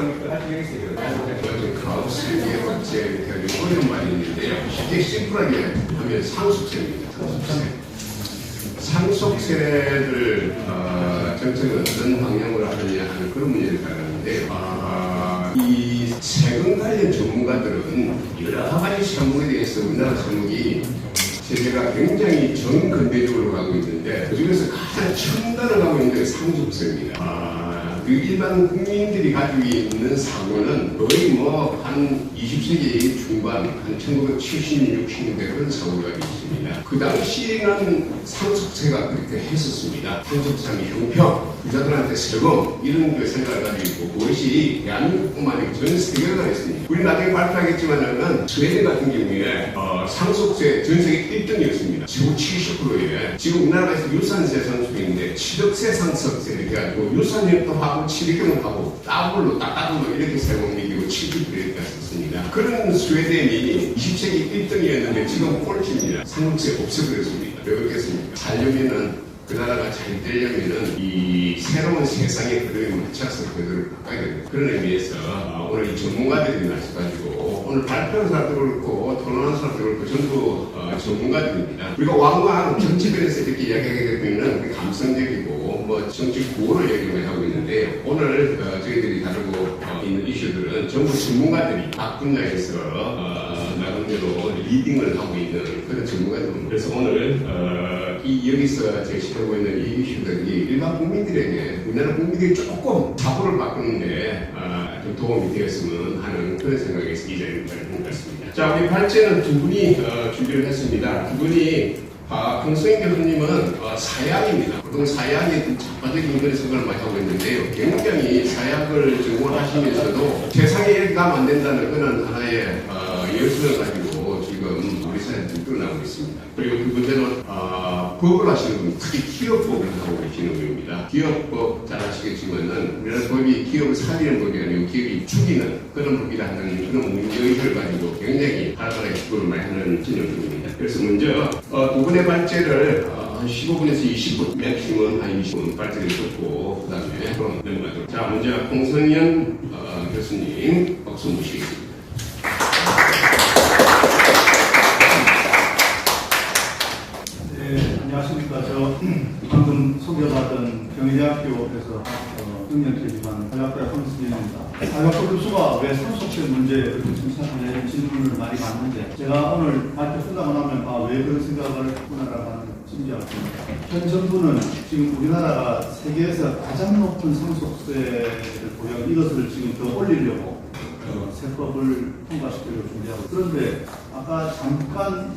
합니까? 하시겠어요? 가우스의 번째 어려운 말이 있는데요. 쉽게 심플하게 하면 상속세입니다. 상속세를 정책을 어떤 방향으로 하느냐 하는 그런 문제를 다루는데요. 이 세금 관련 전문가들은 여러 가지項目에 대해서 우리나라 세무이 세계가 굉장히 전근대적으로 가고 있는데 그중에서 가장 첨단을 가고 있는 게 상속세입니다. 그 일반 국민들이 가지고 있는 사고는 거의 한 20세기 중반, 한 1970, 60년대 그런 사고가 있습니다. 그 당시에는 상속세가 그렇게 했었습니다. 상속세의 형평, 부자들한테 세금 이런 그 생각을 가지고 있고 그것이 대한민국뿐만 아니라 전 세계가 있습니다. 우리 나중에 발표하겠지만은 스웨덴 같은 경우에 상속세 전 세계 1등이었습니다. 지금 70%에 지금 우리나라에서 유산세 상속인데 7억세 상속세 이렇게 해가지고 유산형도 하고 7억경을 하고 더블로 딱딱으로 이렇게 세금 매기고 70%에 갔었습니다. 그런 스웨덴이 20세기 1등이었는데 지금 꼴찌입니다. 상속세 없애버렸습니다. 왜 그렇겠습니까? 살려면은 그 나라가 잘 되려면은 이 새로운 세상의 흐름에 맞춰서 그들을 바꿔야 됩니다. 그런 의미에서 오늘 이 전문가들이 나서가지고 오늘 발표한 사람도 그렇고 토론한 사람도 그렇고 전부 전문가들입니다. 우리가 왕왕 정치권에서 이렇게 이야기하게 되면 감성적이고 정치 구호를 얘기를 하고 있는데 오늘 저희들이 다루고 있는 이슈들은 전부 전문가들이 각 분야에서 나름대로 리딩을 하고 있는 그런 전문가들입니다. 그래서 오늘 여기서 제시하고 있는 이 이슈들이 일반 국민들에게 우리나라 국민들이 조금 사고를 바꾸는데 좀 도움이 되었으면 하는 그런 생각에서 이 자리를 마련한 것 같습니다. 자, 우리 발제는 두 분이 준비를 했습니다. 두 분이 강성인 교수님은 사약입니다. 보통 사약이 좀 자파적인 그런 생각을 많이 하고 있는데요. 굉장히 사약을 전공하시면서도 세상에 이렇게 가면 안 된다는 그런 하나의 열쇠를 가지고 지금 우리 사회에 드러나고 있습니다. 그리고 두 번째는 법을 하시는 분, 특히 기업법을 하고 계시는 분입니다. 기업법 잘 아시겠지만은 우리나라 법이 기업을 살리는 법이 아니고 기업이 죽이는 그런 법이라 하는 그런 문제의식을 가지고 굉장히 활발하게 기법을 많이 하는 진영분입니다. 그래서 먼저 두 분의 발제를 한 15분에서 20분, 맥시멈 한 20분 발제를 듣고 그 다음에 그럼 넘어가도록. 자, 먼저 홍성현 교수님 박수 모시겠습니다. 안녕하십니까. 저 방금 소개받은 경희대학교에서 6년 퇴직한 사회학과 홍승현입니다. 사회학과 교수가 왜 상속세 문제를 생각하냐는 질문을 많이 받는데 제가 오늘 발표 끝나고 나면 왜 그런 생각을 했구나라고 하는 짐작합니다. 현 정부는 지금 우리나라가 세계에서 가장 높은 상속세를 보여 이것을 지금 더 올리려고 세법을 통과시키려고 준비하고 그런데 아까 잠깐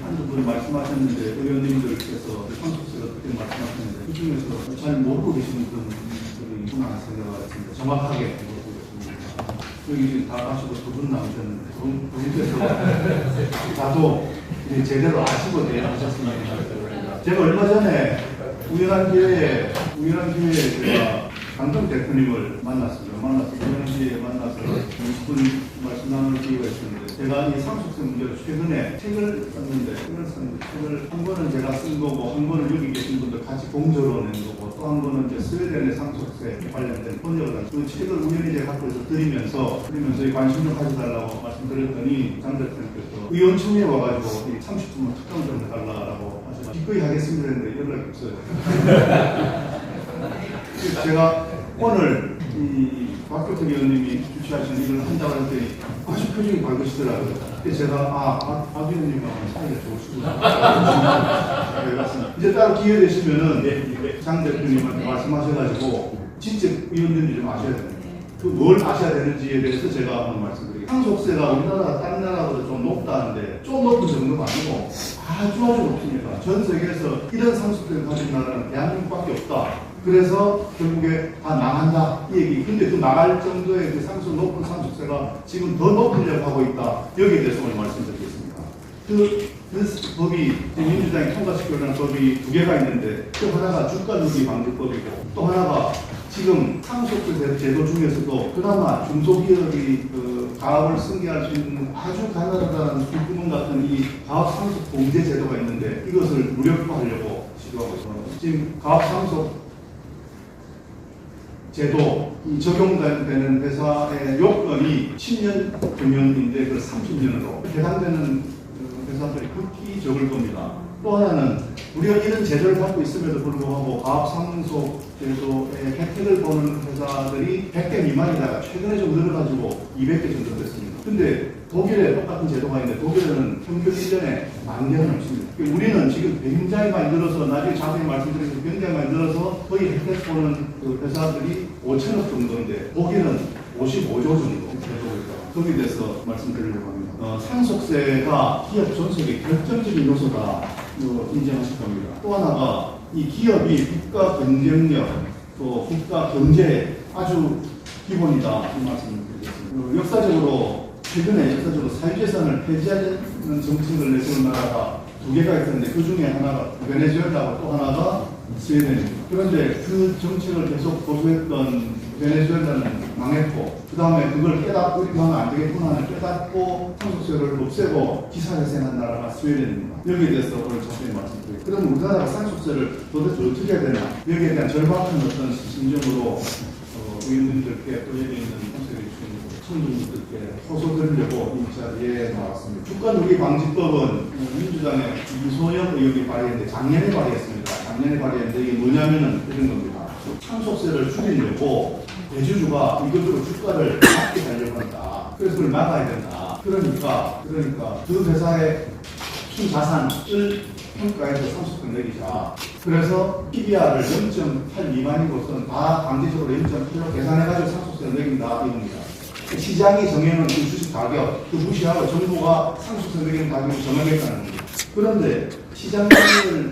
한두 분이 말씀하셨는데 의원님들께서 상속세가 어떻게 말씀하셨는데 그 중에서 잘 모르고 계시는 분들이 있구나 생각을 했습니다. 정확하게 모르고 계십니다. 여기 지금 다 가시고 두 분 나오셨는데 그분께서 나도 제대로 아시고 대하셨습니다. 제가 얼마 전에 우연한 기회에 제가 강동 대표님을 만났습니다. 우연한 기회에 만나서 20분 말씀 나눌 기회가 있었는데 제가 이 상속세 문제를 최근에 책을 썼는데 책을 한 권은 제가 쓴 거고 한 권은 여기 계신 분들 같이 공저로 낸 거고 또 한 권은 이제 스웨덴의 상속세 관련된 번역을 한 그 책을 우연히 제가 갖고 있어 드리면서 관심 좀 가져달라고 말씀드렸더니 장 대표님께서 의원총회에 와가지고 30분만 특강 좀 해달라고 하셔서 기꺼이 하겠습니다 했는데 연락이 없어요. 제가 오늘 박교택 의원님이 주최하신 일을 한다고 했더니 아주 표정이 밝으시더라고요. 그래서 제가 박 의원님하고 사이가 좋으시구나. 이제 따로 기회 되시면은 장 대표님한테 말씀하셔가지고 진짜 의원님들이 좀 아셔야 됩니다. 뭘 아셔야 되는지에 대해서 제가 한번 말씀드리겠습니다. 상속세가 우리나라 다른 나라보다 좀 높다는데 좀 높은 정도가 아니고 아주 높습니다. 전 세계에서 이런 상속세를 가진 나라는 대한민국밖에 없다. 그래서 결국에 다 나간다 이 얘기. 근데 그 나갈 정도의 그 높은 상속세가 지금 더 높이려고 하고 있다. 여기에 대해서 오늘 말씀드리겠습니다. 그 법이 민주당이 통과시키려는 법이 두 개가 있는데 또 하나가 주가누기 방지법이고 또 하나가 지금 상속세 제도 중에서도 그나마 중소기업이 가업을 승계할 수 있는 아주 가난하다는 술구멍 같은 이 가업 상속 공제 제도가 있는데 이것을 무력화하려고 시도하고 있습니다. 지금 가업 상속 제도 이 적용되는 회사의 요건이 10년 경영인데 그 30년으로 해당되는 회사들이 극히 적을 겁니다. 또 하나는 우리가 이런 제도를 갖고 있음에도 불구하고 가압상속 제도의 혜택을 보는 회사들이 100개 미만이다가 최근에 좀 늘어가지고 200개 정도 됐습니다. 근데 독일에 똑같은 제도가 있는데 독일에는 평균 1년에 10,000개가 넘습니다. 우리는 지금 굉장히 많이 늘어서 나중에 자세히 말씀드리겠습니다. 굉장히 많이 늘어서 거의 혜택 보는 그 회사들이 5천억 정도인데 독일은 55조 정도 되고 있다. 거기에 대해서 말씀드리려고 합니다. 상속세가 기업 존속의 결정적인 요소다 인정하실 겁니다. 또 하나가 이 기업이 국가 경쟁력 또 국가 경제에 아주 기본이다 이 말씀을 드리겠습니다. 역사적으로 사유재산을 폐지하는 정책을 내세운 나라가 2개가 있었는데 그 중에 하나가 베네수엘라고 또 하나가 스웨덴입니다. 그런데 그 정책을 계속 고수했던 베네수엘라는 망했고 그 다음에 그걸 깨닫고 이렇게 하면 안 되겠구나 깨닫고 상속세를 없애고 기사회생한 나라가 스웨덴입니다. 여기에 대해서 오늘 자세히 말씀드릴게요. 그럼 우리나라가 상속세를 도대체 어떻게 해야 되나 여기에 대한 절박한 어떤 심정으로 의원님들께 또 여기 있는 홍세리 청중들께 호소드리려고 이 자리에 나왔습니다. 주가누리방지법은 민주당의 이소영 의원이 발의했는데 작년에 발의했는데 이게 뭐냐면은 이런 겁니다. 상속세를 줄이려고 대주주가 이것으로 주가를 낮게 하려고 한다. 그래서 그걸 막아야 된다. 그러니까 그 회사의 순자산을 평가해서 상속세 내리자. 그래서 PBR을 0.8 미만이고선 다 강제적으로 0.8로 계산해가지고 상속세를 내린다 이겁니다. 시장이 정해놓은 그 주식 가격, 그 무시하고 정부가 상속세 내리는 가격을 정하겠다는 겁니다. 그런데 시장을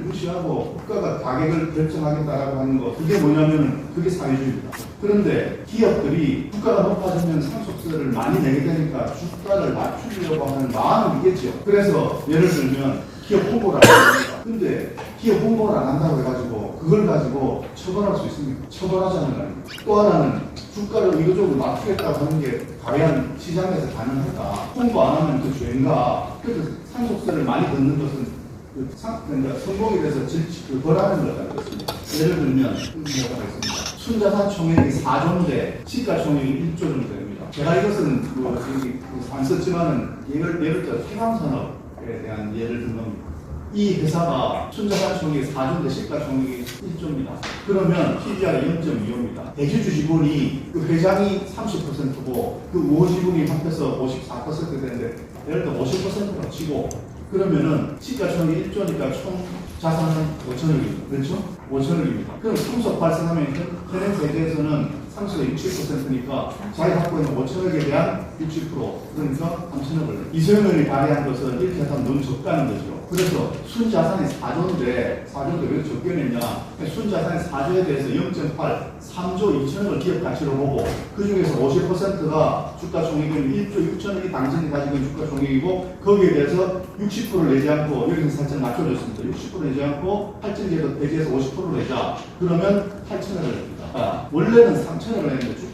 무시하고 국가가 가격을 결정하겠다라고 하는 거, 그게 뭐냐면 그게 사회주의입니다. 그런데 기업들이 국가가 높아지면 상속세를 많이 내게 되니까 주가를 낮추려고 하는 마음이 있겠죠. 그래서 예를 들면 기업 홍보를 안 합니다. 근데 기업 홍보를 안 한다고 해가지고 그걸 가지고 처벌할 수 있습니까? 처벌하지 않는 거 아닙니까? 또 하나는 주가를 이거저거 낮추겠다고 하는 게 과연 시장에서 가능할까? 홍보 안 하면 그 죄인가? 그래서 상속세를 많이 걷는 것은 그러니까 성공에 대해서 벌하는 거라는 것입니다. 예를 들면 순자산 총액이 4조인데 시가총액이 1조 정도 됩니다. 제가 이것은 안 썼지만은 예를 들어 태광산업에 대한 예를 든 겁니다. 이 회사가 순자산 총액이 4조인데 시가총액이 1조입니다. 그러면 PBR이 0.25입니다. 대주주 지분이 그 회장이 30%고 그 우호 지분이 합해서 54% 되는데 예를 들어 50%라고 치고 그러면은 시가총액이 1조니까 총 자산은 5천억입니다. 그렇죠? 5천억입니다. 그럼 상속 발생하면 현행 세제에서는 상속의 67%니까 자기 갖고 있는 5천억에 대한 60% 그러니까 3천억을 이소영 의원이 발의한 것은 이렇게 하면 너무 적다는 거죠. 그래서 순자산이 4조인데 왜 적게 냈냐? 순자산이 4조에 대해서 0.8, 3조 2천억을 기업 가치로 보고 그 중에서 50%가 주가 총액은 1조 6천억이 당신이 가지고 있는 주가 총액이고 거기에 대해서 60%를 내지 않고 여기서 살짝 낮춰줬습니다. 60% 내지 않고 할증제도 대지에서 50%를 내자. 그러면 8천억을 냅니다. 원래는 3천억을 내는데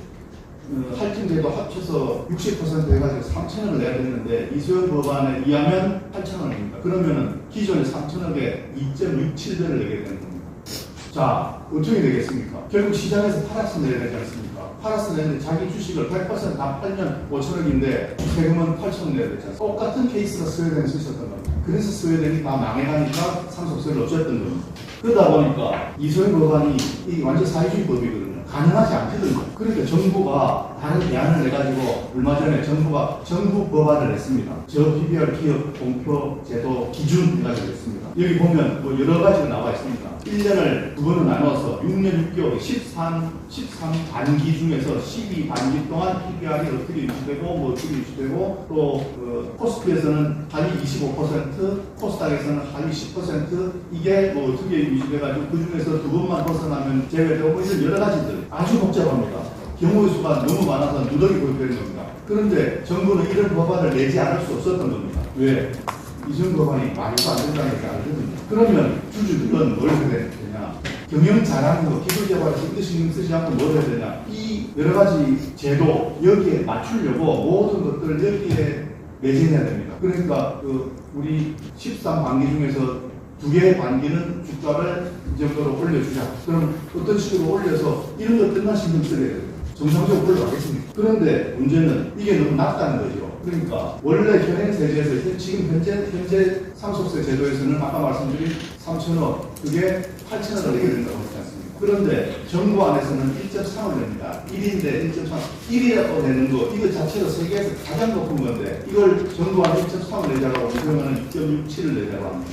할증제도 합쳐서 60% 해가지고 3천억을 내야 되는데 이소영 법안에 의하면 8천억을 냅니다. 그러면은 기존의 3천억에 2.67배를 내게 되는 겁니다. 자, 어떻게 되겠습니까? 결국 시장에서 팔아서 내야 되지 않습니까? 팔아서 내는데 자기 주식을 100% 다 팔면 5천억인데 세금은 8천억 내야 되지 않습니까? 똑같은 케이스가 스웨덴에서 있었던 겁니다. 그래서 스웨덴이 다 망해가니까 상속세를 어쨌든 겁니다. 그러다 보니까 이소영 법안이 이 완전 사회주의 법이거든요. 가능하지 않거든요. 그러니까 정부가 다른 대안을 내가지고 얼마 전에 정부가 정부 법안을 냈습니다. 저PBR 기업 공표 제도 기준 해가지고 냈습니다. 여기 보면 뭐 여러 가지가 나와 있습니다. 1년을 두 번으로 나눠서 6년 6개월 13반기 중에서 12반기 동안 PBR이 어떻게 유지되고 뭐 어떻게 유지되고 또 코스피에서는 하위 25% 코스닥에서는 하위 10% 이게 뭐 어떻게 유지돼가지고 그 중에서 두 번만 벗어나면 제외되고 이런 여러 가지들 아주 복잡합니다. 경우의 수가 너무 많아서 누더기 보이는 겁니다. 그런데 정부는 이런 법안을 내지 않을 수 없었던 겁니다. 왜? 이전 법안이 말도 안 된다는 게 알거든요. 그러면 주주들은 뭘 해야 되냐? 경영 잘하는 거, 기술 개발에 신경 쓰지 않고 뭘 해야 되냐? 이 여러 가지 제도 여기에 맞추려고 모든 것들을 여기에 매진해야 됩니다. 그러니까 우리 13반기 중에서 2개의 반기는 주가를 이 정도로 올려주자. 그럼 어떤 식으로 올려서 이런 거 끝나 신경 쓰게 돼요. 정상적으로 올라가겠습니까? 그런데 문제는 이게 너무 낮다는 거죠. 그러니까 원래 현행 세제에서 지금 현재 상속세 제도에서는 아까 말씀드린 3천억 그게 8천억을 내게 된다고 했지 않습니까? 그런데 정부 안에서는 1.3을 냅니다. 1인데 1.3, 1이라고 내는 거 이거 자체가 세계에서 가장 높은 건데 이걸 정부 안에 1.3을 내자고 하면 그러면 2.67을 내자고 합니다.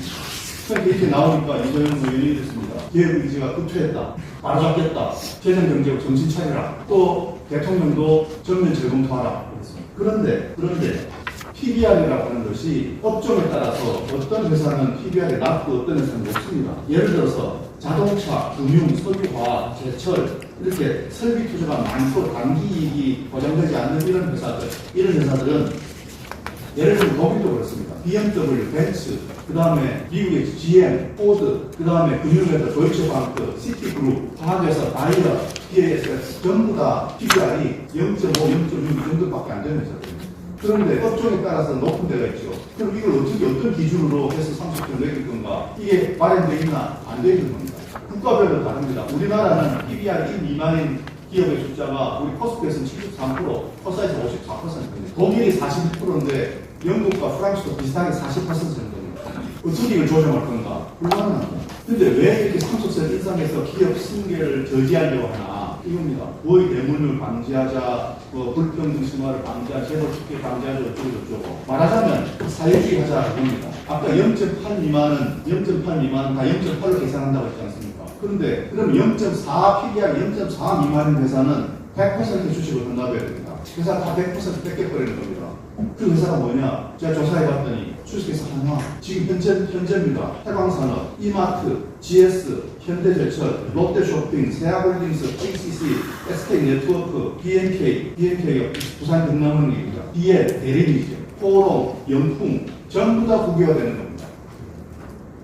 그러니까 이렇게 나오니까 이재용 의원이 됐습니다. 계획 의지가 급투했다. 바로잡겠다. 재정경제로 정신 차리라. 또 대통령도 전면 재검토하라. 그랬습니다. 그런데 PBR이라고 하는 것이 업종에 따라서 어떤 회사는 PBR이 낮고 어떤 회사는 높습니다. 예를 들어서 자동차, 금융, 석유화학, 제철 이렇게 설비 투자가 많고 단기 이익이 보장되지 않는 이런 회사들은 예를 들면 독일도 그렇습니다. BMW, 벤츠, 그 다음에 미국의 GM, 포드, 그 다음에 금융회사 도이체방크, 시티그룹, 화학회사, 바이어, BASF 전부 다 PBR이 0.5, 0.6 이 정도밖에 안 되는 회사들입니다. 그런데 업종에 따라서 높은 데가 있죠. 그럼 이걸 어떤 기준으로 해서 30점 내릴 건가? 이게 마련되어 있나? 안 되어 있는 겁니다. 국가별로 다릅니다. 우리나라는 PBR 1 미만인 기업의 숫자가 우리 코스피에서는 73%, 코스닥에서 54%입니다. 독일이 46%인데 영국과 프랑스도 비슷하게 40% 정도입니다. 어떻게 이걸 조정할 건가? 불가능합니다. 근데 왜 이렇게 상속세를 인상해서 기업 승계를 저지하려고 하나? 이겁니다. 고의 뇌물을 방지하자, 불평등 심화를 방지하자, 재벌 축계 방지하자, 어쩌고. 말하자면 사회주의 하자 이겁니다. 아까 0.8 미만은 다 0.8로 계산한다고 했지 않습니까? 그런데 그럼 0.4 PBR 0.4 미만인 회사는 100% 주식을 건너줘야 됩니다. 회사 다 100% 뺏겨버리는 겁니다. 그 회사가 뭐냐? 제가 조사해봤더니 주식회사 하나, 지금 현재입니다. 해광산업, 이마트, GS, 현대제철, 롯데쇼핑, 세아홀딩스, ACC, SK네트워크, BNK 부산 경남은행입니다. BL, 대리미죠. 포럼, 연풍, 전부 다 국유화되는 겁니다.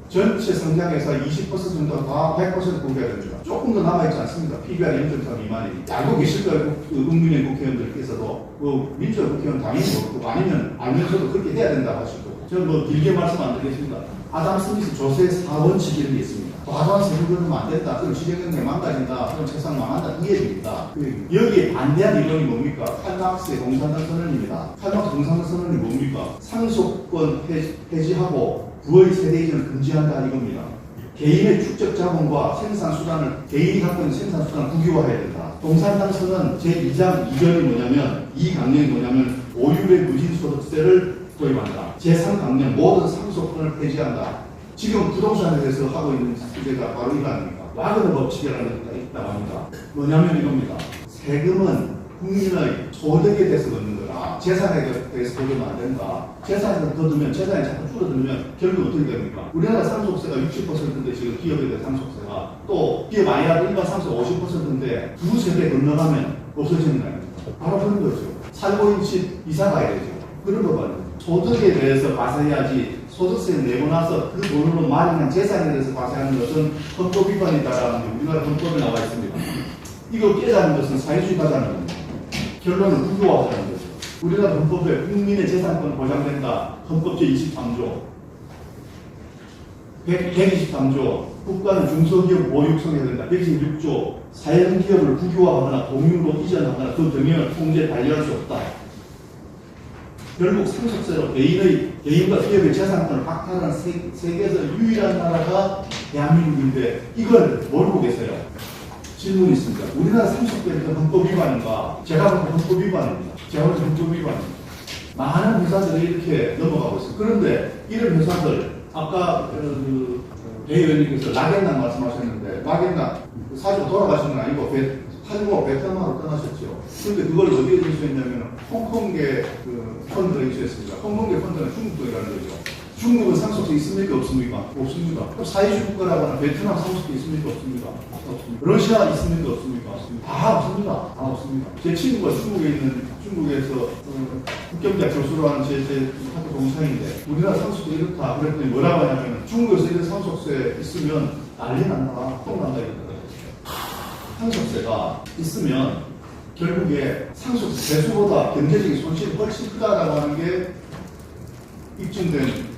전체 성장에서 20% 정도 다 100% 국유화됩니다. 조금 더 남아있지 않습니다. PBR 0.3 미만이니까. 알고 계실 거예요. 국민의 국회의원들께서도 민주당 국회의원 당연히 모르고 아니면 알면서도 그렇게 해야 된다고 하실 거고. 저는 뭐 길게 말씀 안 드리겠습니다. 아담 스미스 조세 4원칙 이런 게 있습니다. 과도한 세금 걷으면 안 된다. 그럼 시장경제 망가진다. 그럼 세상 망한다. 이 얘기입니다. 여기에 반대한 이론이 뭡니까? 칼막스의 공산당 선언입니다. 칼막스 공산당 선언이 뭡니까? 상속권 폐지하고 부의 세대 이전을 금지한다 이겁니다. 개인의 축적 자본과 생산 수단을 개인이 갖고 있는 생산 수단을 국유화해야 된다. 공산당 선언 제2장 2절이 뭐냐면 이 강령이 뭐냐면 5유의 무진소득세를 도입한다. 제3강령 모든 상속권을 폐지한다. 지금 부동산에 대해서 하고 있는 주제가 바로 이거 아닙니까? 와그너 법칙이라는 게 있다고 합니다. 뭐냐면 이겁니다. 세금은 국민의 소득에 대해서 걷는 거라 재산에 대해서 걷으면 안 된다. 재산을 걷으면 재산이 자꾸 줄어들면 결국 어떻게 됩니까? 우리나라 상속세가 60%인데 지금 기업에 대한 상속세가 또 기업 아니라 일반 상속 50%인데 두 세대 건너가면 없어지는 거 아닙니까? 바로 그런 거죠. 살고 있는 집 이사 가야 되죠. 그런 거 말이에요. 소득에 대해서 과세해야지 소득세를 내고 나서 그 돈으로 마련한 재산에 대해서 과세하는 것은 헌법 위반이다라는 게 우리나라 헌법에 나와 있습니다. 이거 깨자는 것은 사회주의 가자는 겁니다. 결론은 국유화하자는 거죠. 우리나라 헌법에 국민의 재산권 보장된다. 헌법 제23조 123조 국가는 중소기업 보유 육성해야 된다. 126조 사회기업을 국유화하거나 공유로 이전하거나 그 경영을 통제 관리할 수 없다. 결국 상속세로 개인과 기업의 재산권을 박탈하는 세계에서 유일한 나라가 대한민국인데 이걸 모르고 계세요. 질문이 있습니다. 우리나라 상속세는 헌법 위반인가? 제가 볼 헌법 위반입니다. 헌법 위반입니다. 많은 회사들이 이렇게 넘어가고 있습니다. 그런데 이런 회사들 아까 배 의원님께서 라겐당 말씀하셨는데 라겐당 사실 돌아가신 건 아니고 탈모 베트남으로 떠나셨죠. 그런데 그걸 어디에 인수했냐면 홍콩계 펀드를 인수했습니다. 홍콩계 펀드는 중국 돈이라는 거죠. 중국은 상속세 있습니까? 없습니까? 없습니다. 그럼 사회주의 국가라고 하는 베트남 상속세 있습니까? 없습니까? 없습니다. 러시아 있습니까? 없습니까? 없습니다. 다 없습니다. 다 없습니다. 제 친구가 중국에서 국경대 교수로 하는 제 학교 동창인데 우리나라 상속세 이렇다 그랬더니 뭐라고 하냐면 중국에서 이런 상속세 있으면 난리 난다. 똥 난다 이러더라고요. 상속세가 있으면 결국에 상속세 대수보다 경제적인 손실이 훨씬 크다라고 하는 게 입증된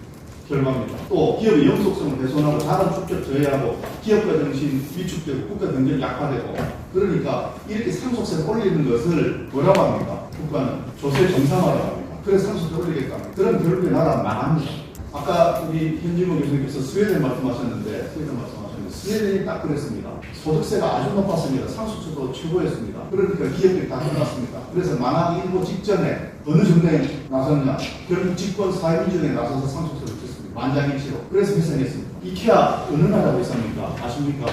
결과입니다. 또 기업의 영속성을 훼손하고 자본 축적 저해하고 기업가 정신 위축되고 국가 경쟁 약화되고 그러니까 이렇게 상속세를 올리는 것을 뭐라고 합니까? 국가는 조세 정상화라고 합니다. 그래서 상속세 올리겠다. 그럼 결국에 나라는 망합니다. 아까 우리 현진모 교수님께서 스웨덴 말씀하셨는데 스웨덴이 딱 그랬습니다. 소득세가 아주 높았습니다. 상속세도 최고였습니다. 그러니까 기업들이 다 끝났습니다. 그래서 망하기 일보 직전에 어느 정당에 나섰냐? 결국 집권 사회민주당에 나서서 상속세를 쳤습니다. 만장일치로. 그래서 회생했습니다. 이케아 어느 나라 회사입니까? 아십니까?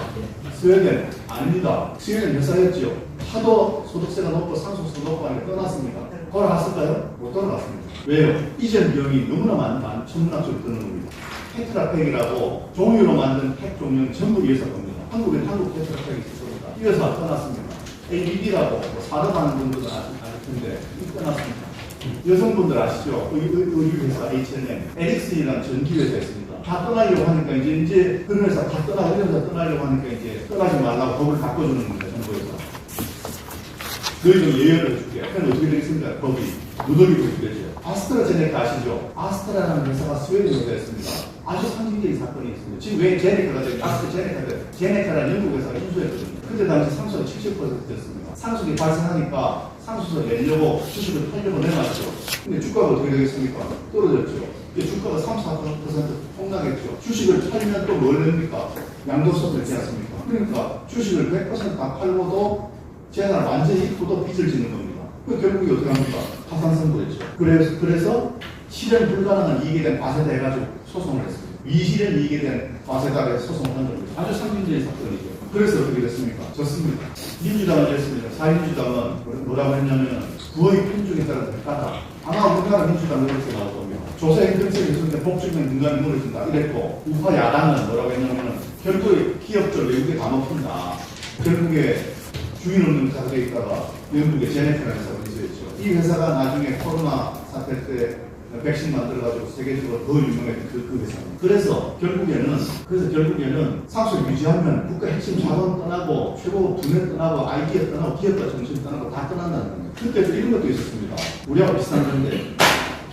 스웨덴 아닙니다. 스웨덴 회사였죠. 하도 소득세가 높고 상속세 높고 하니 떠났습니다. 돌아갔을까요? 못 돌아갔습니다. 왜요? 이전 비용이 너무나 천문학적으로 드는 겁니다. 테트라팩이라고 종이로 만든 팩 종류는 전부 이 회사 겁니다. 한국엔 한국 테트라팩이 있었습니다. 이 회사 떠났습니다. ABB라고 사업하는 분들은 아실 텐데 떠났습니다. 여성분들 아시죠? 의류회사 H&M, 에릭슨이라는 전기회사였습니다. 다 떠나려고 하니까 이제 그런 회사 다 떠나려고 하니까 이제 떠나지 말라고 법을 바꿔주는 겁니다. 정부에서. 너희 좀 예외를 해줄게. 그럼 어떻게 되겠습니까? 법이 무더기로 되죠. 아스트라제네카 아시죠? 아스트라라는 회사가 스웨덴 회사였습니다. 아주 상징적인 사건이 있습니다. 지금 왜 제네카가 되냐? 제네카라는 영국 회사가 인수했거든요. 그때 당시 상수가 70%였습니다. 상수가 발생하니까 상수서 내려고 주식을 팔려고 내놨죠. 근데 주가가 어떻게 되겠습니까? 떨어졌죠. 주가가 3, 4% 폭락했죠. 주식을 팔면 또 뭘 냅니까? 양도세를 내지 않습니까? 그러니까 주식을 100% 다 팔고도 재산을 완전히 잃고도 빚을 짓는 겁니다. 그 결국에 어떻게 합니까? 파산 선고했죠. 그래서 실현 불가능한 이익에 대한 과세다 해가지고 소송을 했습니다. 미실현 이익에 대한 과세다에 소송을 한 겁니다. 아주 상징적인 사건이죠. 그래서 어떻게 됐습니까? 졌습니다. 민주당은 됐습니다. 사회민주당은 뭐라고 했냐면 부의 편중에 따라 대가다. 아마 우리나라 민주당은 이렇게 나올 겁니다. 조세 행정세에 있었는데 복지면 민간이 무너진다 이랬고 우파 야당은 뭐라고 했냐면 결국에 기업들 외국에 다 먹힌다. 결국에 주인 없는 회사가 되어 있다가 영국의 제네카라는 회사가 인수했죠. 이 회사가 나중에 코로나 사태 때 백신 만들어가지고 세계적으로 더 유명했던 그 회사입니다. 그래서 결국에는 상속 유지하면 국가 핵심 자본 떠나고 최고 두뇌 떠나고 아이디어 떠나고 기업가 정신 떠나고 다 떠난다는 겁니다. 그때도 이런 것도 있었습니다. 우리하고 비슷한 건데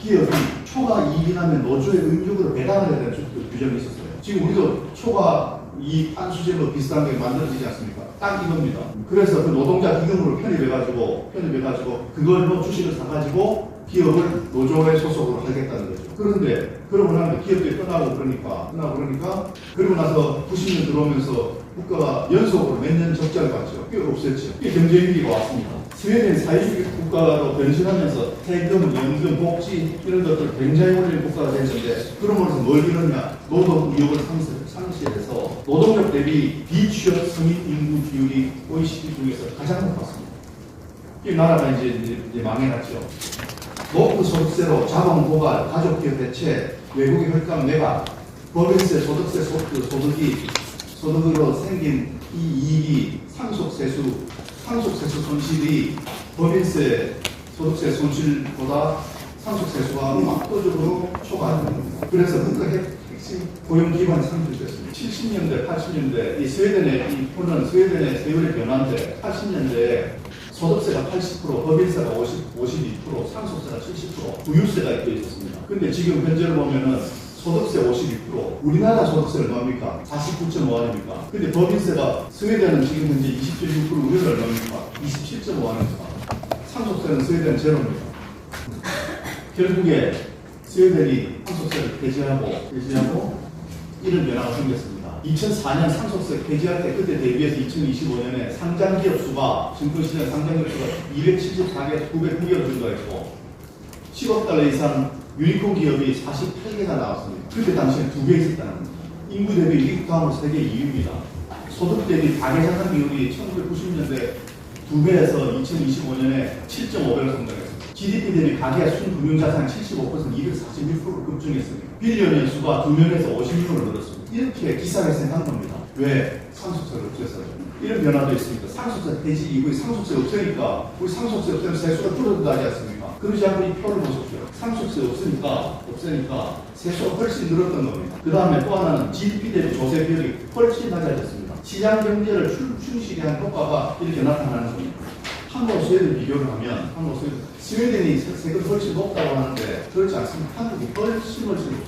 기업이 초과 이익이 나면 노조의 응급으로 배당을 해야 되는 규정이 있었어요. 지금 우리도 초과 이 안수제로 비슷한 게 만들어지지 않습니까? 딱 이겁니다. 그래서 그 노동자 기금으로 편입해가지고 그걸로 주식을 사가지고 기업을 노조의 소속으로 하겠다는 거죠. 그런데 그러고 나면 기업들이 떠나고 그러니까 그러고 나서 90년 들어오면서 국가가 연속으로 몇 년 적자를 봤죠. 그게 없었죠. 그게 경제위기가 왔습니다. 스웨덴 사회주의 국가로 변신하면서 세금, 연금, 복지 이런 것들 굉장히 올린 국가가 됐는데 그러면서 뭘 이뤘냐? 노동 의욕을 상실해서 노동력 대비 비취업 성인 인구 비율이 OECD 중에서 가장 높았습니다. 이 나라가 이제 망해놨죠. 높은 소득세로 자본 고갈, 가족기업 대체, 외국인 혈감 매각, 법인세, 소득세 소득으로 생긴 이 이익이 상속세수 손실이 법인세, 소득세 손실보다 상속세수가 압도적으로 초과합니다. 그래서 국가 핵심 고용 기반이 상실됐습니다. 70년대, 80년대 이 스웨덴의 세율의 변화인데 80년대에 소득세가 80%, 법인세가 52%, 상속세가 70%, 부유세가 있고 있었습니다. 근데 지금 현재를 보면은 소득세 52%, 우리나라 소득세는 얼마입니까? 49.5원입니까? 근데 법인세가 스웨덴은 지금 현재 20.6%, 우리는 얼마입니까? 27.5원입니다. 상속세는 스웨덴 제로입니다. 결국에 스웨덴이 상속세를 폐지하고 이런 변화가 생겼습니다. 2004년 상속세 폐지할 때 그때 대비해서 2025년에 상장기업 수가 증권시장 상장기업 수가 274개, 909개로 증가했고 10억 달러 이상 유니콘 기업이 48개가 나왔습니다. 그때 당시에 2개 있었다는 겁니다. 인구 대비 미국 다음으로 세계 2위입니다. 소득 대비 가계자산 비율이 1990년대 2배에서 2025년에 7.5배로 성장했습니다. GDP 대비 가계와 순금융자산 75% 246%로 급증했습니다. 빌리언의 수가 2명에서 56명으로 늘었습니다. 이렇게 기사회생한 겁니다. 왜? 상속세를 없애서. 이런 변화도 있습니다. 상속세 폐지 이후에 상속세 없으니까 우리 상속세 없으면 세수가 줄어들지 않습니까? 그러지 않고 이 표를 보십시오. 상속세 없으니까 세수가 훨씬 늘었던 겁니다. 그 다음에 또 하나는 GDP 대비 조세 비율이 훨씬 낮아졌습니다. 시장 경제를 충실히 한 효과가 이렇게 나타나는 겁니다. 한국 스웨덴 비교를 하면 스웨덴이 세금 훨씬 높다고 하는데 그렇지 않습니다. 한국이 훨씬 높습니다.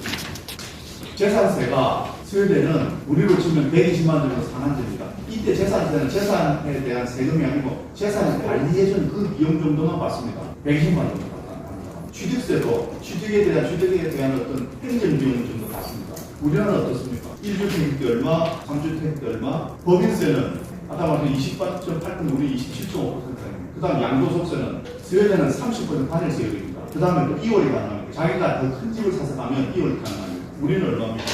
재산세가 스웨덴은 우리로 치면 120만 정도 상한제입니다. 이때 재산세는 재산에 대한 세금이 아니고 재산을 관리해준 그 비용 정도만 받습니다. 120만 정도 받습니다. 취득에 대한 어떤 행정비용 정도 받습니다. 우리나라는 어떻습니까? 1주택 얼마, 3주택 얼마, 법인세는 아까 말한 28.8%, 우리 27.5%입니다. 그 다음 양도소득세는 스웨덴은 30% 관여세율입니다. 그 다음에 또 2월이 가능합니다. 자기가 더 큰 집을 사서 가면 2월이 가능합니다. 우리는 얼마입니까?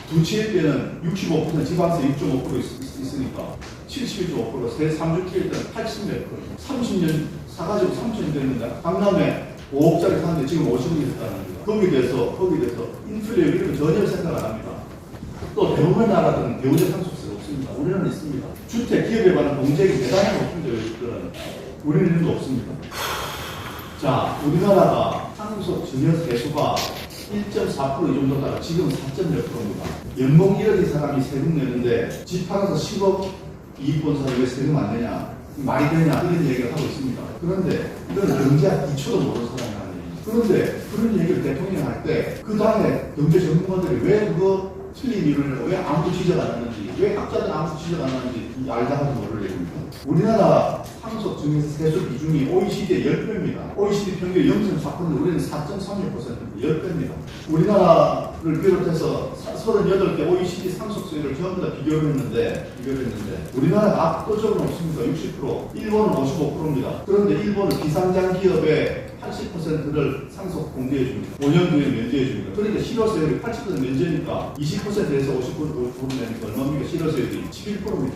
두 채일 때는 65%, 지방세 6.5% 있으니까 71.5%, 3주 키일 때는 80몇 %. 30년 사가지고 3천이 됐는데 강남에 5억짜리 사는데 지금 50억이 됐다는 겁니다. 거기에 대해서 인플레 이런 거 전혀 생각 안 합니다. 또 대부분 나라들은 배우자 상속세가 없습니다. 우리는 있습니다. 주택 기업에 관한 공제액이 대단히 높은데 우리는 이런 거 없습니다. 자, 우리나라가 상속 증여 세수가 1.4% 이 정도다가 지금 4.몇%입니다. 연봉 1억의 사람이 세금 내는데 집 팔아서 10억 이익 본 사람이 왜 세금 안 내냐? 말이 되냐? 이런 얘기를 하고 있습니다. 그런데 이건 경제학 기초도 모르는 사람이 아니에요. 그런데 그런 얘기를 대통령이 할 때 그 다음에 경제 전문가들이 왜 그거 틀린 이유를 왜 아무도 지적 안 하는지, 왜 학자들 아무도 지적 안 하는지 알다 하도 모를 얘기입니다. 우리나라 상속 증여세 세수 비중이 OECD의 10배입니다. OECD 평균 0.4%, 우리는 4.36%입니다. 10배입니다. 우리나라를 비롯해서 38개 OECD 상속세를 전부 다 비교를 했는데 우리나라가 압도적으로 높습니다. 60%, 일본은 55%입니다. 그런데 일본은 비상장 기업의 80%를 상속 공제해 줍니다. 5년 뒤에 면제해 줍니다. 그러니까 실효세율이 80% 면제니까 20%에서 50% 내니까 얼마입니까? 실효세율이 11%입니다.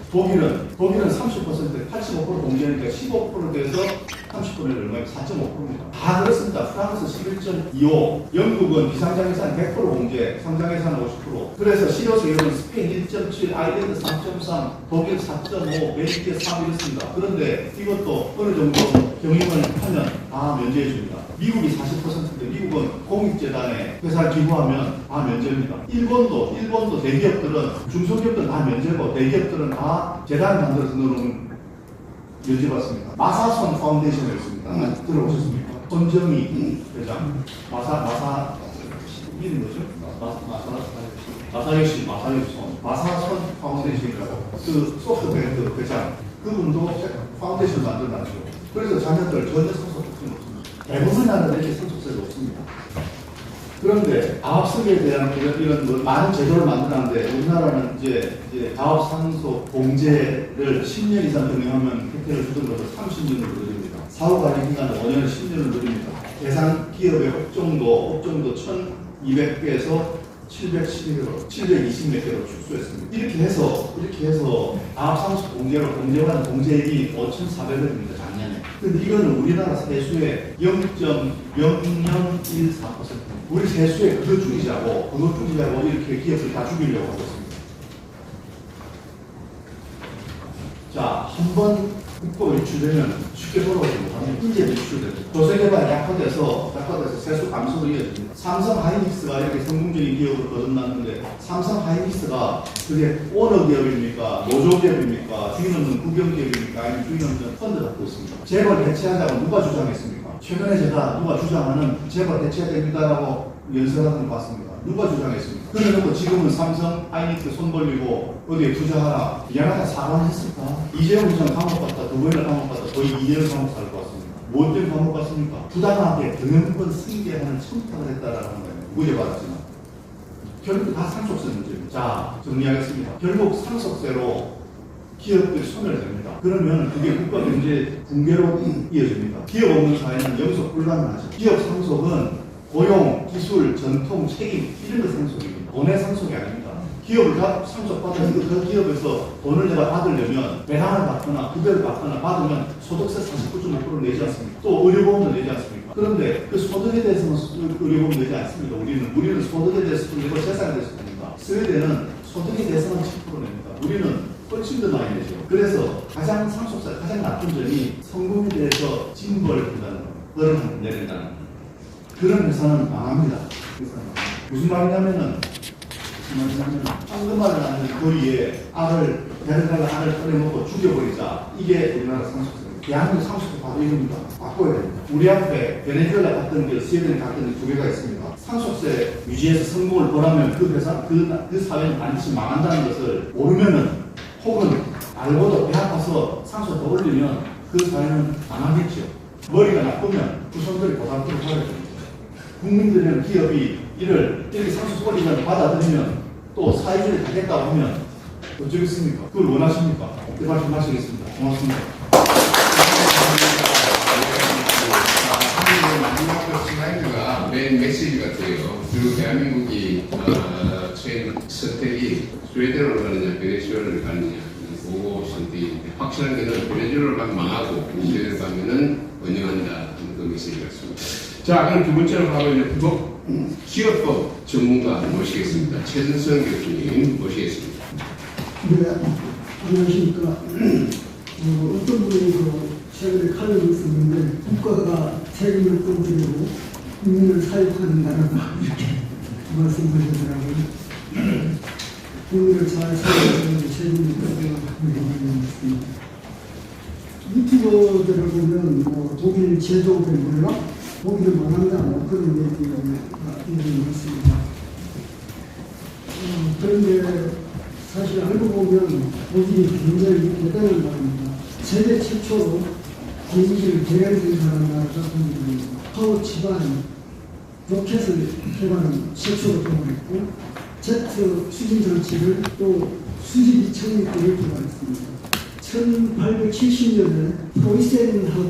독일은 30%에 85% 공제하니까 15% 돼서 30%는 얼마입니까? 4.5%입니다. 다 그렇습니다. 프랑스 11.25, 영국은 비상장예산 100% 공제, 상장예산 50%. 그래서 실효세율은 스페인 1.7, 아일랜드 3.3, 독일 4.5, 벨기에 3 이렇습니다. 그런데 이것도 어느 정도 경영을 하면 다 면제해 줍니다. 미국이 40%인데 미국은 공익재단에 회사를 기부하면 다 면제입니다. 일본도 대기업들은, 중소기업들은 다 면제고 대기업들은 다 재단을 만들어서 넣어놓으면 면제받습니다. 마사손 파운데이션을 있습니다. 들어보셨습니까? 손정희 회장, 이름이 뭐죠? 마사손 파운데이션이라고 그 소프트뱅크 회장, 그분도 파운데이션 만들어놨죠. 그래서 자녀들 전혀 상속세가 없습니다. 대부분 나라는 이렇게 상속세가 없습니다. 그런데 가압세에 대한 이런 많은 제도를 만들었는데 우리나라는 이제 가압 상속 공제를 10년 이상 병행하면 혜택을 주던 것을 30년을 늘립니다. 사후 관리 기간은 5년에서 10년을 늘립니다. 대상 기업의 업종도 1,200개에서 711개로, 720몇 개로 축소했습니다. 이렇게 해서 가압 상속 공제로 공제하는 공제액이 5,400원입니다, 작년에. 근데 이거는 우리나라 세수의 0.0014%. 우리 세수에 그거 죽이자고 이렇게 기업을 다 죽이려고 하고 있습니다. 자, 한번 국법이 유출되면 쉽게 돌아오지 못합니다. 인재도 유출됩니다. 조세개발이 약화돼서 세수 감소로 이어집니다. 삼성 하이닉스가 이렇게 성공적인 기업으로 거듭났는데 삼성 하이닉스가 그게 오너 기업입니까? 노조 기업입니까? 주인 없는 국영 기업입니까? 아니면 주인 없는 펀드 갖고 있습니다. 재벌 대체하자고 누가 주장했습니까? 최근에 제가 누가 주장하는 재벌 대체해야 됩니다라고 연설하는 걸 봤습니다. 누가 주장했습니까? 그래놓고 지금은 삼성 하이닉스 손 벌리고 어디에 투자하라. 미안하다 사과했을까? 이재용 전 감옥 갔다 두 번이나 감옥 갔다 거의 2년 감옥 살 것 같습니다. 뭐 때문에 감옥 갔습니까? 부당하게 등용권 승계하는 청탁을 했다라는 거예요. 무죄받았지만. 결국 다 상속세 문제입니다. 자, 정리하겠습니다. 결국 상속세로 기업들이 소멸됩니다. 그러면 그게 국가 경제 붕괴로 이어집니다. 기업 없는 사회는 영속 불가능하죠. 기업 상속은 고용, 기술, 전통, 책임 이런 거 상속입니다. 돈의 상속이 아닙니다. 기업을 다 상속받아서 그 기업에서 돈을 내가 받으려면 배당을 받거나 급여를 받으면 소득세 49.5% 내지 않습니까? 또 의료보험도 내지 않습니까? 그런데 그 소득에 대해서는 의료보험 내지 않습니다. 우리는 소득에 대해서도 내고 재산에 대해서도 냅니다. 스웨덴은 소득에 대해서는 10% 냅니다. 우리는 훨씬 더 많이 내죠. 그래서 가장 나쁜 점이 성공에 대해서 징벌을 한다는 거예요. 벌을 내린다는 거예요. 그런 회사는 망합니다. 무슨 말이냐면은 황금알을 낳는 거리에 데려다가 알을 꺼내먹고 죽여버리자. 이게 우리나라 상속세입니다. 대한민국 상수도 바로 이겁니다. 바꿔야 됩니다. 우리 앞에 베네수엘라 같은 게 스웨덴 같은 두 개가 있습니다. 상속세 유지해서 성공을 벌하면 그 회사, 그 사회는 반드시 망한다는 것을 모르면은 혹은 알고도 배 아파서 상속 더 올리면 그 사회는 망하겠죠. 머리가 나쁘면 후손들이 고달프게 살아야 됩니다. 국민들이나 기업이 이렇게 상속 올리면 받아들이면 또 사회주의 가겠다고 하면 어쩌겠습니까? 그걸 원하십니까? 이 말씀 마치겠습니다. 고맙습니다. 마지막 슬라이드가 맨 메시지 같아요. 그리고 대한민국이 처한 선택이 스웨덴으로 가느냐, 베네수엘라로 가느냐, 그거 선택인데 확실한 것은 베네수엘라로 가면 망하고 스웨덴으로 가면은 번영한다. 그 메시지 같습니다. 자, 그럼 두 번째로 가면 이제 기업법 전문가 모시겠습니다. 최준성 교수님 모시겠습니다. 네, 안녕하십니까. 어떤 분이 최근에 칼럼을 썼는데 국가가 세금을 똥들이고 국민을 사육하는 나라다 이렇게 말씀하시더라고요. 국민을 잘 사육하는 세금을 똥들이고 있습니다. 유튜버들을 보면 독일 제조업의 몰락, 독일을 망한다 그런 얘기가 있는 것 같습니다. 그런데 사실 알고 보면 독일이 굉장히 대단한 나라입니다. 세계 최초로 비행기를 대량 생산하는 나라가 독일입니다. 파워 기반 로켓을 개발한 최초로 개발했고 제트 추진 장치를 또 수직 2000m를 개발했습니다. 1870년에 프로이센하고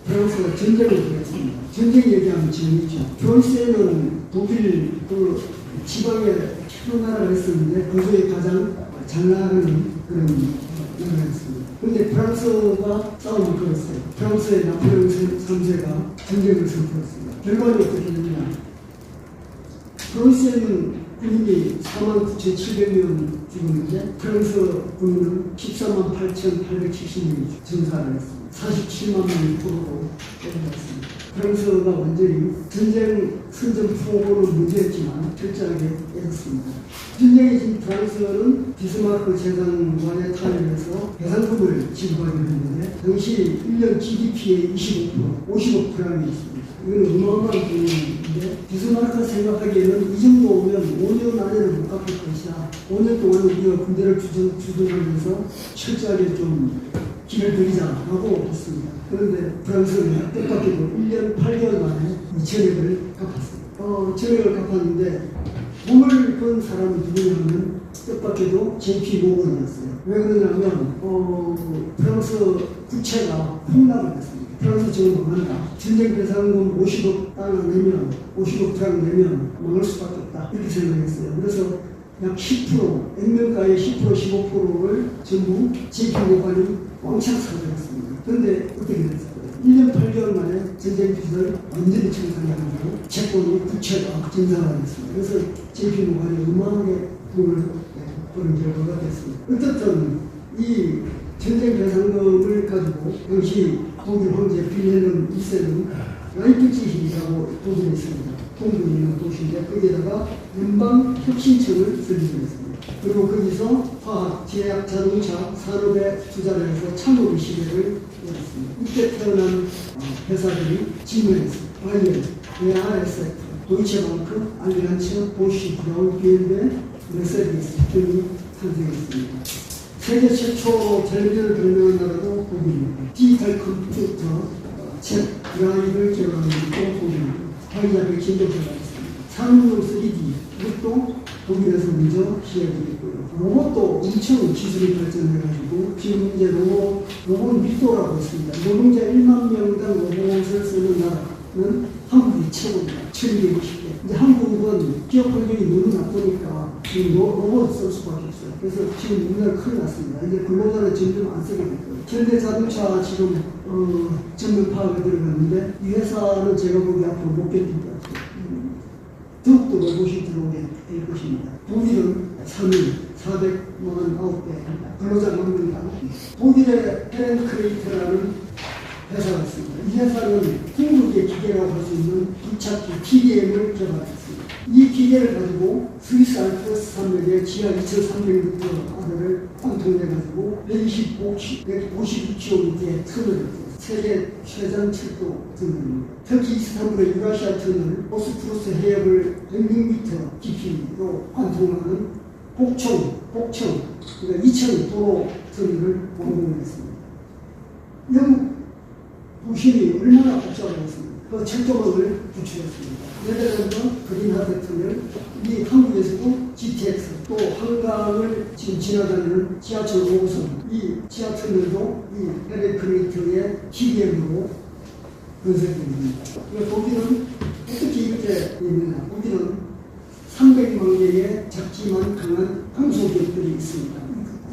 프랑스가 전쟁을 벌였습니다. 전쟁 얘기하면 재밌죠. 프로이센은 독일 지방에 나라가 있었는데 그 중에 가장 잘 나가는 그런 나라였습니다. 그런데 프랑스가 싸움을 걸었어요. 프랑스의 나폴레옹 3세가 전쟁을 선포했습니다. 결과는 어떻게 되느냐. 프로이센은 군인이 49,700명 죽었는데 프랑스 군인은 148,870명이 전사를 했습니다. 47만 명이 포로로 때려갔습니다. 프랑스가 완전히 전쟁 선전 포고는 문제였지만 철저하게 이겼습니다. 전쟁이 진 프랑스는 비스마르크 재단과의 타협에서 배상금을 지급하기로 했는데 당시 1년 GDP의 50억 프랑이 있습니다. 이건 어마어마한 돈인데 비스마르크가 생각하기에는 이 정도 오면 5년 안에는 못 갚을 것이다. 5년 동안 우리가 군대를 주둔하면서 철저하게 좀 길을 들이자라고 했습니다. 그런데 프랑스는 뜻밖에도 1년 8개월 만에 2천억을 갚았습니다. 전액을 갚았는데 몸을 건 사람이 누구냐면 뜻밖에도 JP 모건이었어요. 왜 그러냐면 프랑스 부채가 폭락을 했습니다. 프랑스 지금 망한다. 전쟁 배상금 50억 달러 내면 50억 프랑 내면 망할 수밖에 없다. 이렇게 생각했어요. 그래서 약 10%, 액면가의 10%, 15%를 전부 JP 모건이 왕창 사들였습니다. 그런데 어떻게 됐어요? 1년 8개월 만에 전쟁 빚을 완전히 청산해가지고 채권이 부채가 증산화됐습니다. 그래서 JP 모건이 어마어마하게 돈을 버는 결과가 됐습니다. 어쨌든 이 전쟁 배상금을 가지고 당시 독일 황제 빌헬름 2세는 라이프치히라고 도시에 있습니다. 동부에 있는 도시인데 거기에다가 연방혁신청을 설립했습니다. 그리고 거기서 화학, 제약, 자동차, 산업에 투자를 해서 창업 시대를 열었습니다. 이때 태어난 회사들이 지문했습니다. 바이엘, ARSF, 도이체방크, 알리안츠, 보쉬, 브라운, 비엘베, 메세디스 등이 탄생했습니다. 세계 최초 텔레비전을 발명한 나라도 독일입니다. 디지털 컴퓨터, 챗 드라이브를 개발한 것도 독일입니다. 화이자 백신도 개발했습니다. 산업용 3D, 이것도 독일에서 먼저 시작했고요. 로봇도 엄청 기술이 발전해가지고 지금 이제 로봇 미도라고 있습니다. 노동자 1만 명당 로봇을 쓰는 나라는 한국이 최고입니다. 1250개. 이제 한국은 기업 환경이 너무 나쁘니까 지금 로봇을 쓸 수밖에 없어요. 그래서 지금 우리나라 큰일 났습니다. 이제 글로벌에 점점 안 쓰게 될 거예요. 현대자동차 지금 전면 파악에 들어갔는데 이 회사는 제가 보기 앞으로 못 견딜 것 같아요. 더욱더 로봇이 들어오게 될 것입니다. 독일은 3일 449대 근로자 만든다. 독일의 헬렌크레이트라는 회사가 있습니다. 이 회사는 한국의 기계라고 할 수 있는 부착기 TDM을 개발했습니다. 이 기계를 가지고 스위스 알프스 산맥의 지하 2,300m 아래를 관통해가지고 152km의 터널을 세계 최장 철도 터널입니다. 특히 이스탄불의 유라시아 터널, 보스포러스 해역을 100m 깊이로 관통하는 복청, 그러니까 2천 도로 터널을 완공했습니다. 영국 부심이 얼마나 복잡했습니까? 그 철도망을 구축했습니다. 네덜란드 그린하드 터널, 이 한국에서도 GTX, 또 한강을 지금 지나다니는 지하철 5호선, 이 지하철도 이 에레크레이터의 TBM으로 건설됩니다. 독일은 어떻게 이렇게 됩니다. 독일은 300만 개의 작지만 강한 강소기업들이 있습니다.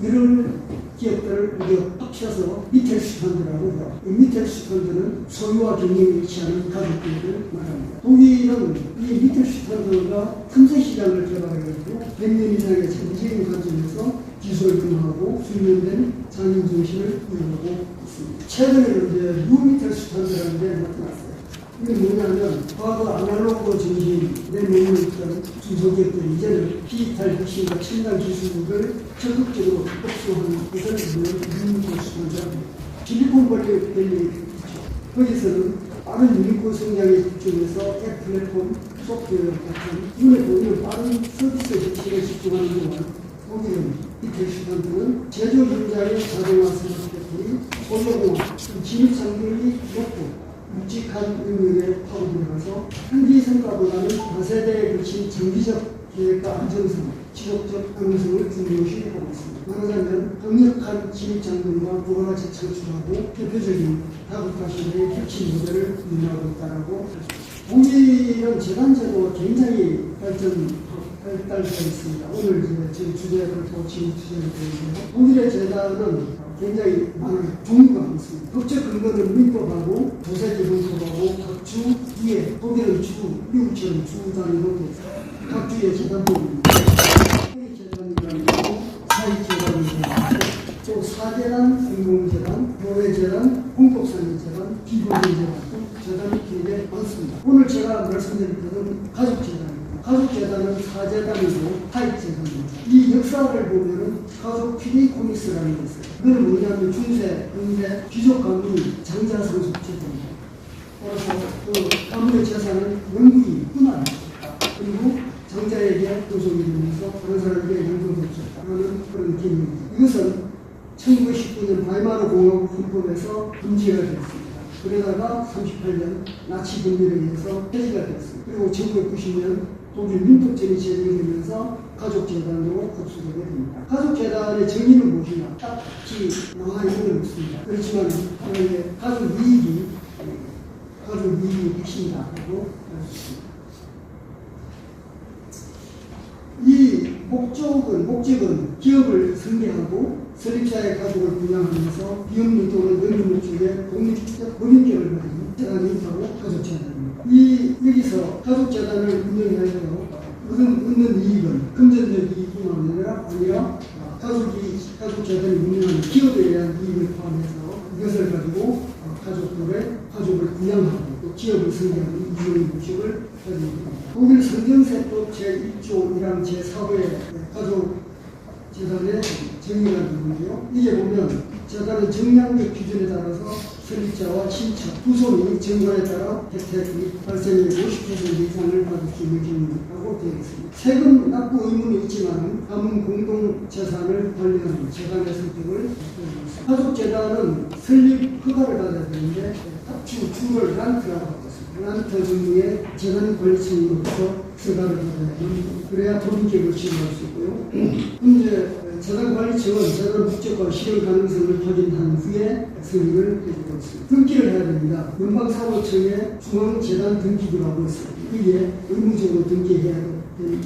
이런 기업들을 우리가 합쳐서 미텔슈탄드라고 해요. 이 미텔슈탄드는 소유와 경영이 일치하는 가족들을 말합니다. 독일은 이 미텔슈탄드가 틈새 시장을 개발해가지고 100년 이상의 장기적인 관점에서 기술을 근거하고 숙련된 장인 정신을 이루고 있습니다. 최근에는 이제 뉴미텔슈탄드라는 게 나타났어요. 이게 뭐냐면 과거 아날로그 정신이 내놓는 있던 중소기업들이 이제는 디지털 혁신과 첨단 기술을 적극적으로 흡수하는 것을 뉴미텔슈탄드라고 실리콘밸리 있죠. 거기서는 빠른 유니콘 성장에 집중해서 앱 플랫폼, 소프트웨어 같은 눈에 보이는 빠른 서비스 혁신에 집중하는 동안 독일은 미텔슈탄드는 제조 현장의 자동화 산업계통이 소유공학, 진입장벽이 높고 묵직한 능력에 파고들어가서 현지 성과보다는 다세대에 걸친 장기적 계획과 안정성, 지속적 가능성을 중요시하고 있습니다. 말하자면 강력한 진입장벽과 부가가치 창출하고 대표적인 다국가 시대의 혁신 모델을 운영하고 있다고 할 수 있습니다. 독일은 재단제도가 굉장히 발달되어 있습니다. 오늘 제 주제를 지금 주제를 드리는데요. 독일의 재단은 굉장히 많은 종류가 많습니다. 법적 근거는 민법하고 도세기본법하고 각 주 위에 독일은 주, 미국처럼 주 단위로 되어 있습니다. 각 주의 재단법입니다. 회의재단이라는 거고 사익재단이라는 또 사재단, 공공재단, 교회재단, 공법상의재단, 기본재단 재단이 굉장히 많습니다. 오늘 제가 말씀드릴 것은 가족재단입니다. 가족재단은 사재단이고 사익재단입니다. 이 역사를 보면은 가족 피디코미스라는 게 있어요. 그건 뭐냐면 중세, 근대, 귀족 가문이 장자상속제도입니다. 따라서 그 가문의 재산은 영구히 분할합니다. 그리고 장자에게 도속이 되면서 다른 사람에게 영구히 없었다는 그런 개념입니다. 이것은 1919년 바이마르 공화국 헌법에서 금지가 되었습니다. 그러다가 38년 나치 분열에 의해서 폐지가 되었습니다. 그리고 1990년 독일 민법전이 제정되면서 가족재단으로 흡수되게 됩니다. 가족재단의 정의는 무엇이냐? 딱히 나와 있는 건 없습니다. 그렇지만 하나의 가족이익이 핵심이다라고 할 수 있습니다. 이 목적은 기업을 설계하고 설립자의 가족을 분양하면서 비영리 또는 영리 목적의 독립적 법인격을 가진 재단이 바로 가족재단입니다. 여기서 가족재단을 운영하여 얻는 이익은 금전적 이익뿐만 아니라 가족재단이 운영하는 기업에 대한 이익을 포함해서 이것을 가지고 가족을 분양하고 또 기업을 설계하는 이익의 목적을 가지고 있습니다. 독일 성경세법 제1조 1항 제4호의 가족재단의 정의가 있는데요. 이게 보면 재단은 정량적 기준에 따라서 설립자와 친척, 후손이 정관에 따라 혜택이 발생의 50% 이상을 받을 수 있는 경우라고 되어 있습니다. 세금 납부 의무는 있지만 가문 공동재산을 관리하는 재단의 선택을 해주었습니다. 가족재단은 설립 허가를 받아야 되는데 주를 란트라고 하고 있습니다. 란트 정도의 재단 관리청으로부터 허가를 받아야 합니다. 그래야 법인격을 지정할 수 있고요. 현재 재단 관리청은 재단 목적과 실현 가능성을 확인한 후에 승인을 해주고 있습니다. 등기를 해야 됩니다. 연방사무청에 중앙재단 등기부를 하고 있습니다. 이게 의무적으로 등기해야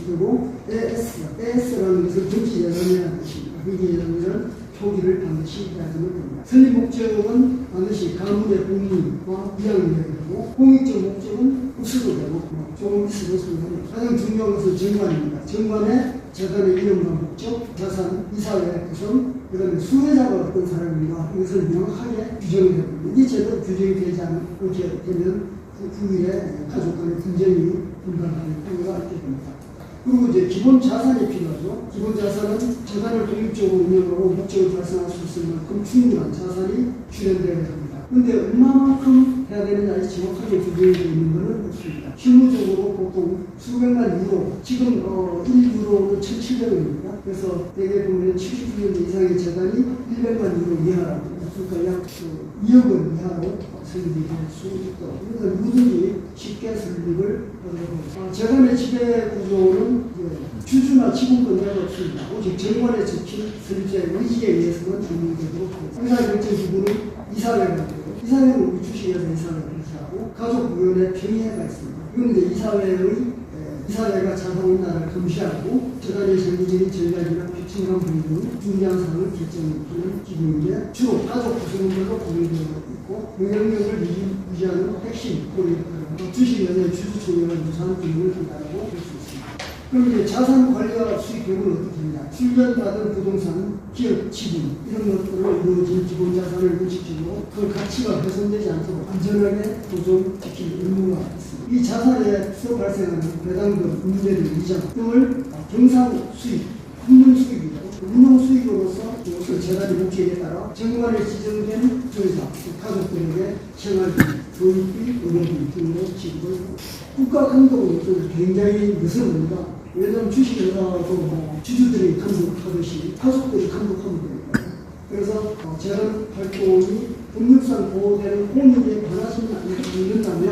되고 AS라는 것은 등기재단이라는 뜻입니다. 등기재단은 표기를 반드시 해야 됩니다. 설립 목적은 반드시 가문의 복리와 위양을 하고 공익적 목적은 흡수도 되고 조금 있어도 됩니다. 가장 중요한 것은 정관입니다. 정관에 재단의 이름과 목적, 자산, 이사회 구성, 그 다음에 수혜자가 어떤 사람인가 이것을 명확하게 규정이 됩니다. 이게 제대로 규정이 되지 않게 되면 그 후에 가족 간의 분쟁이 분발하는 경우가 있게 됩니다. 그리고 이제 기본 자산이 필요하죠. 기본 자산은 재단을 독립적으로 운영하고 목적을 달성할 수 있을 만큼 충분한 자산이 출연되어야 됩니다. 근데 얼마만큼 해야 되느냐 정확하게 구별되어 있는 것은 없습니다. 실무적으로 보통 수백만 유로, 지금 1유로는 1,700원입니다. 그래서 대개 보면 70년 이상의 재단이 100만 유로 이하라고, 그러니까 약 2억 원 이하로 설립이 될 수 있도록, 그러니까 누구든지 쉽게 설립을 하고, 재단의 지배 구조는 주주나 지분권자가 없습니다. 오직 정관에 적힌 설립자의 의지에 의해서만 운영되도록 하고, 회사 결정 기구는 이사회가 되고, 이사회는 우리 주식회사 이사회를 하고, 가족위원회 평의회가 있습니다. 이건 이제 이사회가 자산운항을 감시하고 재단의 장기적인 전략이나 규칙과 분류 등 중요한 사항을 결정하는 기구인데, 주로 가족 구성원들로 공유되어 있고 영향력을 유지하는 핵심 주식회사의 주주총회와 유사한 기능을 한다고 볼 수 있습니다. 그럼 이제 자산 관리와 수익 교육은 어떻게 되냐? 출전받은 부동산, 기업, 지분 이런 것들로 이루어진 기본 자산을 원칙적으로 그 가치가 훼손되지 않도록 안전하게 보존시킬 의무가 있습니다. 이 자산에서 발생하는 배당금, 임대료, 이자 등을 경상 수익, 운용 수익이죠. 운용 수익으로서 이것을 재단의 목적에 따라 정관에 지정된 조회사, 가족들에게 생활비, 교육비, 의료비 등으로 지급을 합니다. 국가 감독은 굉장히 느슨합니다. 왜냐하면 주식회사도 주주들이 감독하듯이 가족들이 감독하면 됩니다. 그래서 재단 활동이 법률상 보호되는 공익에 반하지 않는다면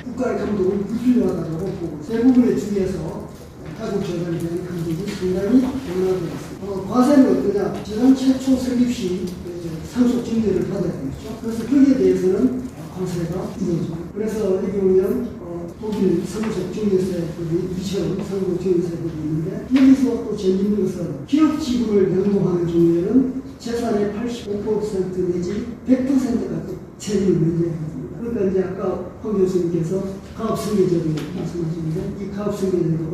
국가의 감독은 불필요하다고 보고 대부분의 주위에서 가족 재단에 대한 감독이 상당히 원활하겠습니다. 과세는 어떠냐? 재단 최초 설립 시 상속 증여를 받아야 되겠죠. 그래서 거기에 대해서는 과세가 이루어집니다. 그래서 여기 보면 독일 상속 증여세법이 이처럼 상속 증여세법이 있는데, 여기서 또 재밌는 것은 기업 지분을 변동하는 경우에는 재산의 85% 내지 100%까지 세금을 면제합니다. 그러니까 이제 아까 황 교수님께서 가업승계제도 말씀하셨는데, 이 가업승계제도가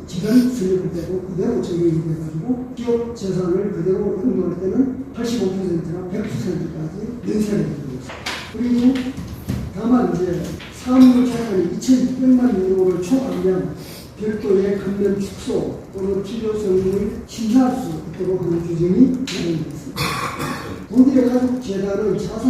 지간 수익을 빼고 그대로 적용이 돼가지고 기업 재산을 그대로 운용할 때는 85%나 100%까지 면세를 해주고 있습니다. 그리고 다만 이제 사업물 자산이 2,600만 유로를 초과하면 별도의 감면 축소 또는 필요성을 심사할 수 있도록 하는 규정이 마련되어 있습니다. 독일의 가족재단은 자산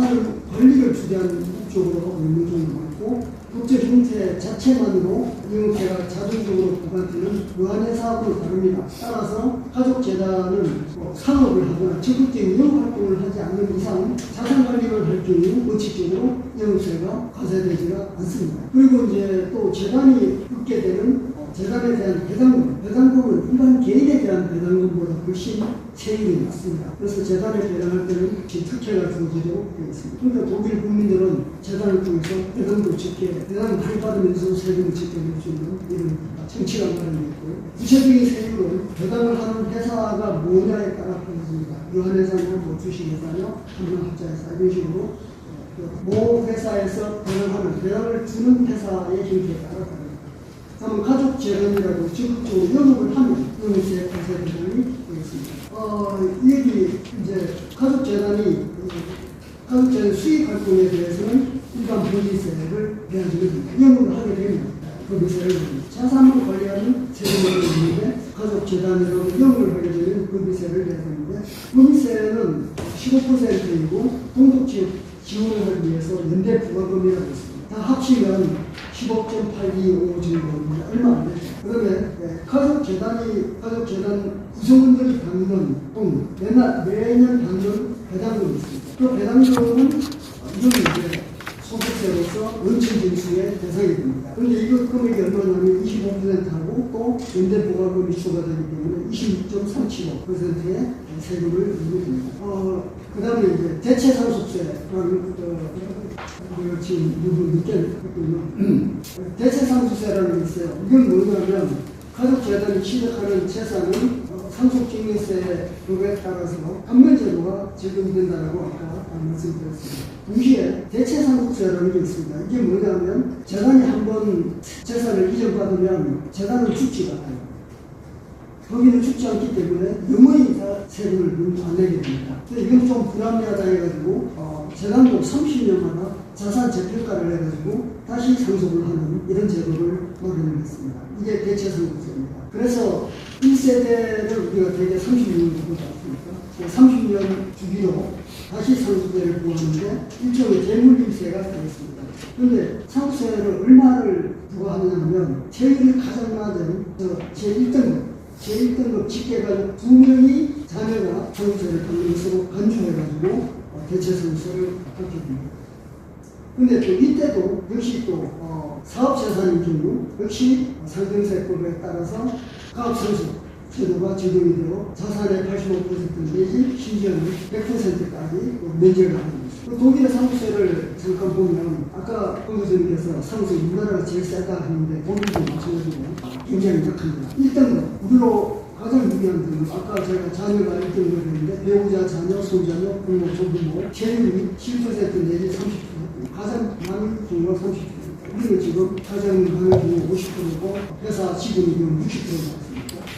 관리를 주재하는 목적으로 하고 있는 경우가 많고, 국제 형태 자체만으로 이형태가 자동적으로 부과되는 무한의 사업으로 다릅니다. 따라서 가족재단은 상업을 하거나 적극적인 영업활동을 하지 않는 이상 자산 관리를 할 경우 원칙적으로 영업세가 과세되지가 않습니다. 그리고 이제 또 재단이 얻게 되는 재단에 대한 배당금은 일반 개인에 대한 배당금보다 훨씬 세율이 낮습니다. 그래서 재단에 배당할 때는 특혜가 주어지도록 되어 있습니다. 그러니까 독일 국민들은 재단을 통해서 배당도 적게, 배당을 많이 받으면서 세금을 적게 낼 수 있는 이런 정치가 마련되어 있고요. 구체적인 세율은 배당을 하는 회사가 뭐냐에 따라 달라집니다. 유한회사냐, 주식회사냐, 한국학자회사 이런 식으로 모 회사에서 배당을 주는 회사의 형태에 따라 다릅니다. 다음 가족재단이라고 적극적으로 영업을 하면 영업세 과세 대상이 되겠습니다. 여기 이제 가족재단이 수익 활동에 대해서는 일반 법인세를 내야지게 됩니다. 영업을 하게 되면 법인세를 냅니다. 자산을 관리하는 세금을 내는데 가족재단이라고 영업을 하게 되면 법인세를 내야 되는데, 법인세는 15%이고 동독지역 지원을 하기 위해서 연대 부과금이라고 있습니다. 다 합치면 15.825 정도입니다. 얼마 안 되죠. 그다음에 가족재단 구성원들이 받는 돈, 매년 받는 배당금이 있습니다. 그 배당금은 이건 이제 소득세로서 원천징수의 대상이 됩니다. 그런데 이거 금액이 얼마냐면 25%하고 또 연대 부과금이 추가되기 때문에 26.375%의 세금을 내게 됩니다. 그 다음에 이제 대체상속세라는 지금 누구 느꼈군요. 대체상속세라는 게 있어요. 이건 뭐냐면 가족재단이 취득하는 재산은 상속증여세법에 따라서 감면제도가 적용된다고 아까 말씀드렸습니다. 동시에 대체상속세라는 게 있습니다. 이게 뭐냐면 재단이 한번 재산을 이전받으면 재단은 죽지가 않아요. 거기는 죽지 않기 때문에 영원히 세금을 안 내게 됩니다. 이건 좀 불합리하다 해가지고 재단도 30년마다 자산 재평가를 해가지고 다시 상속을 하는 이런 제도를 마련을 했습니다. 이게 대체상속세입니다. 그래서 1세대를 우리가 대개 30년 정도 봤으니까 30년 주기로 다시 상속세를 부과하는데 일종의 재물임세가 되겠습니다. 그런데 상속세를 얼마를 부과하냐면 세율이 가장 낮은 제1등급 직계가족 2명이 자녀가 상속세를 받는 것으로 간주해가지고 대체 상속세를 받게 됩니다. 근데 또 이때도 역시 또 사업재산인 경우 역시 상정세법에 따라서 가압상속 제도가 적용이 되어 자산의 85% 내지 심지어는 100%까지 면제가 됩니다. 독일의 상속세를 잠깐 보면 아까 공교수님께서 상속세 우리나라가 제일 세다 했는데 독일도 마찬가지로 굉장히 약합니다. 1등급 우리로 가장 유리한 등급 아까 제가 자녀가 1등급을 했는데 배우자, 자녀, 손자녀, 부모, 조부모 세율이 7% 내지 30% 가장 많은 경우가 30%. 우리는 지금 사장님 하는 경우 50%고 회사 직원의 경우 60%가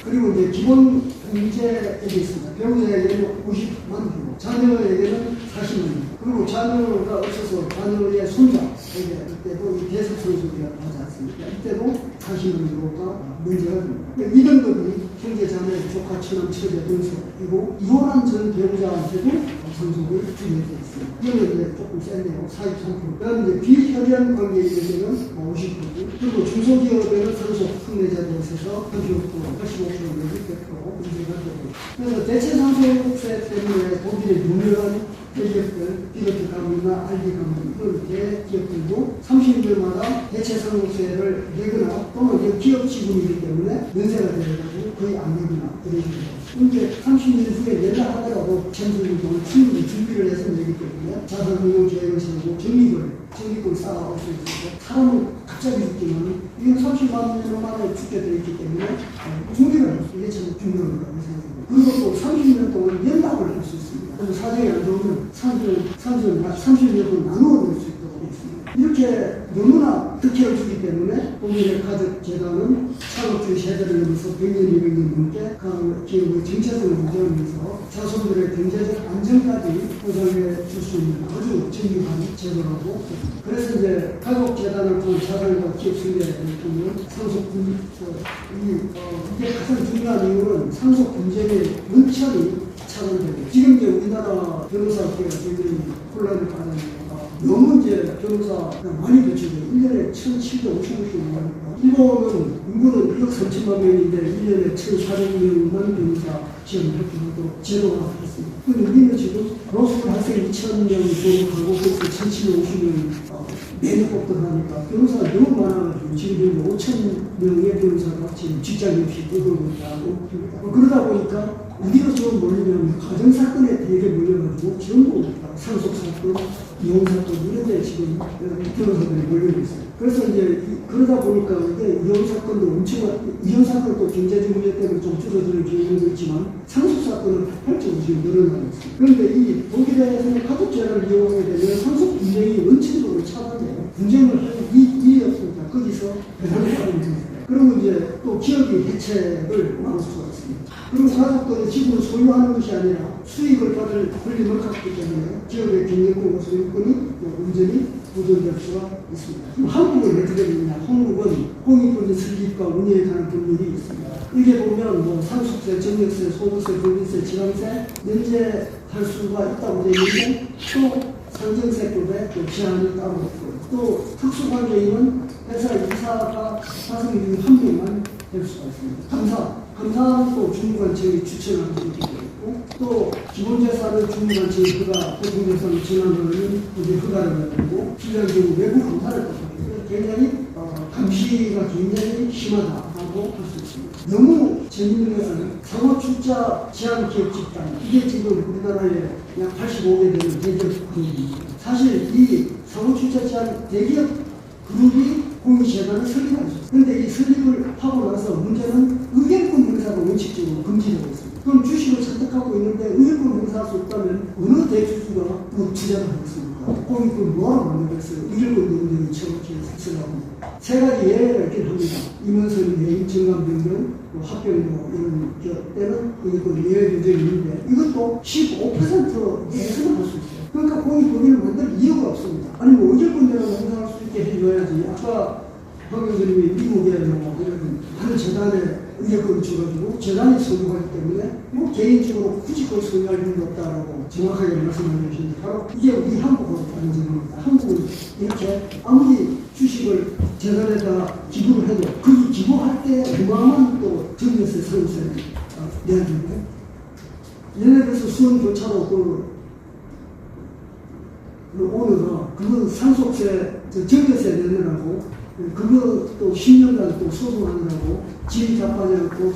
그리고 이제 기본 공제액이 있습니다. 배우자에게는 50만 원, 자녀에게는 40만 원. 그리고 자녀가 없어서 자녀의 손자에게 이때도 이 대속상속이 하지 않습니까? 이때도 40만 원가 문제가 됩니다. 2등급이 형제, 자매, 조카, 처남, 처제, 동서이고 이혼한 전 배우자한테도 상속을 주게 되어 있습니다. 이거는 이제 조금 세네요. 43%. 그다음에 이제 비혈연 관계에 되면 50%. 그리고 중소기업에는 상속 특례제도에 있어서 35%, 85% 내지 100% 문제가 되고. 그래서 대체 상속세 때문에 독일의 유명한 대기업들, 비거트 가문이나 알디 가문 이런 대기업들도 30년마다 대체 상속세를 내거나 또는 기업 지분이기 때문에 면세가 되어가지고 거의 안 내거나 그러게 됩니다. 근데 30년 후에 내다 하더라도 전수님 동안 충분히 준비를 해서 내기 때문에 자산운용 계획을 세우고 적립을 쌓아올 수 있고 사람은 갑자기 죽지만 이건 30만 년 만에 죽게 되어 있기 때문에 준비를 할 수 이게 참 중요한 거라고 생각합니다. 그리고 또 30년 동안 연락을 할 수 있습니다. 그래서 사정이 안 좋으면 30년을 나누어 낼 수 있도록 되어 있습니다. 이렇게 너무나 득혜를 주기 때문에 독일의 가족 재단은 창업주의 세대를 넘어서 100년, 200년 넘게 기업의 정체성을 유지하면서 자손들의 경제적 안정까지 보장해 줄 수 있는 아주 정교한 제도라고. 그래서 이제 가족 재단을 통한 자산과 기업 승계를 통한 상속 이게 가장 중요한 이유는 상속 분쟁의 원천이 차단되고 지금 이제 우리나라 변호사계가 굉장히 혼란을 받았는데 너무 이제 변호사가 많이 배치돼요. 1년에 1,750명씩 나갑니다. 일본은 인구는 1억 3천만 명인데 1년에 1,400명만 변호사 시험을 합격하도록 제도가 됐습니다. 그런데 우리는 지금 로스쿨 학생 2,000명 졸업하고 그래서 1,750명 매년 뽑던 하니까 변호사가 너무 많아가지고 지금 5,000명의 변호사가 지금 직장이 없이 떠돌고 있다고. 그러다 보니까 우리가 지금 몰리면 가정사건에 되게 몰려가지고 전부 상속사건, 이혼사건 이런 데 지금 변호사들이 몰려 있어요. 그래서 이제 그러다 보니까 이게 이혼사건도 엄청, 이혼사건도 경제적 문제 때문에 좀 줄어드는 경우도 있지만 상속사건은 폭발적으로 지금 늘어나고 있습니다. 그런데 이 독일에서는 가족재산을 이용하게 되면 상속 분쟁이 원칙적으로 차단돼요. 분쟁을 할 일이 없으니까 거기서 배상을 받는 겁니다. 그리고 이제 또 기업이 혜택을 나눌 수가 있습니다. 그리고 가족들은 지분을 소유하는 것이 아니라 수익을 받을 권리를 갖기 때문에 기업의 경영권과 소유권이 온전히 보존될 수가 있습니다. 그럼 한국은 어떻게 되느냐? 한국은 공익권의 설립과 운영에 관한 법률이 있습니다. 이게 보면 뭐 상속세, 정력세, 소득세, 법인세, 지방세 면제할 수가 있다고 되어 있는데 또 상정세법에 또 제한이 따로 없고요. 또 특수관계인은 회사 이사가 5명 중 1명만 될 수가 있습니다. 감사는 또 중무관청이 추천하는 것도 있고 또 기본재산을 중무관청이 보통재산을 전환하는 허가를 받고 필요한 경우 외부 감사를 받고 굉장히 감시가 굉장히 심하다고 할 수 있습니다. 너무 재밌는 것은 상호출자 제한기업 집단 이게 지금 우리나라에 약 85개 되는 대기업 그룹입니다. 사실 이 상호출자 제한 대기업 그룹이 공유재단을 설립할 수 있습니다. 그런데 이 설립을 하고 나서 문제는 의결권 행사가 원칙적으로 금지되고 있습니다. 그럼 주식을 선택하고 있는데 의결권 행사할 수 없다면 어느 대주주가 그 투자를 하겠습니까? 공익권 뭐하러 만들겠어요? 의결권 논쟁이 처음부터 있으려고. 세 가지 예외가 있긴 합니다. 임원선 해임, 정관 변경, 합병 이런 때는 의결권 예외 규정이 있는데 이것도 15% 내에서는 할 수 있어요. 그러니까 공익권을 만들 이유가 없습니다. 아니 뭐 의결권대로 행사할 수 있게 해줘야지. 아까 황 교수님이 미국에 뭐 이런 한 재단에 의뢰권을 줘가지고 재단이 소유하기 때문에 뭐 개인적으로 굳이 그걸 소유할 필요는 없다라고 정확하게 말씀을 주시는데 바로 이게 우리 한국하고 다른 점입니다. 한국은 이렇게 아무리 주식을 재단에다 기부를 해도 그 기부할 때 어마어마한 또 정부에서 세금세를 내야 되는데 예를 들어서 수원 교차로 그 오늘은 그건 상속세 정교세 내느라고 그것도 10년간 또 소송하느라고 지휘자판이라고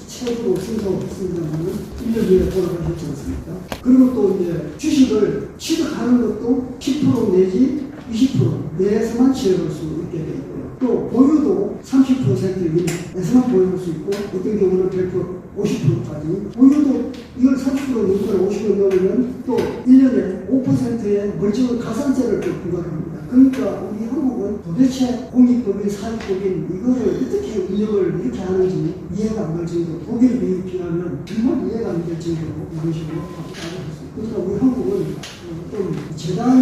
최고로 승소했습니다만 1년 뒤에 돌아가셨지 않습니까? 그리고 또 이제 주식을 취득하는 것도 10% 내지 20% 내에서만 취득할 수 있게 되어 있고요. 또 보유도 30% 이내에서만 보유할 수 있고 어떤 경우는 100% 50%까지 보유도 이걸 30% 넘거나 50% 넘으면 또 1년에 5%의 멀쩡한 가산세를 또 부과합니다. 그러니까 우리 한국은 도대체 공익법인, 사익법인 이거를 어떻게 운영을 이렇게 하는지 이해가 안 갈 정도로 독일 비하면 정말 이해가 안 될 정도로 이런 식으로 따져봤습니다. 그러니까 우리 한국은 좀 재단을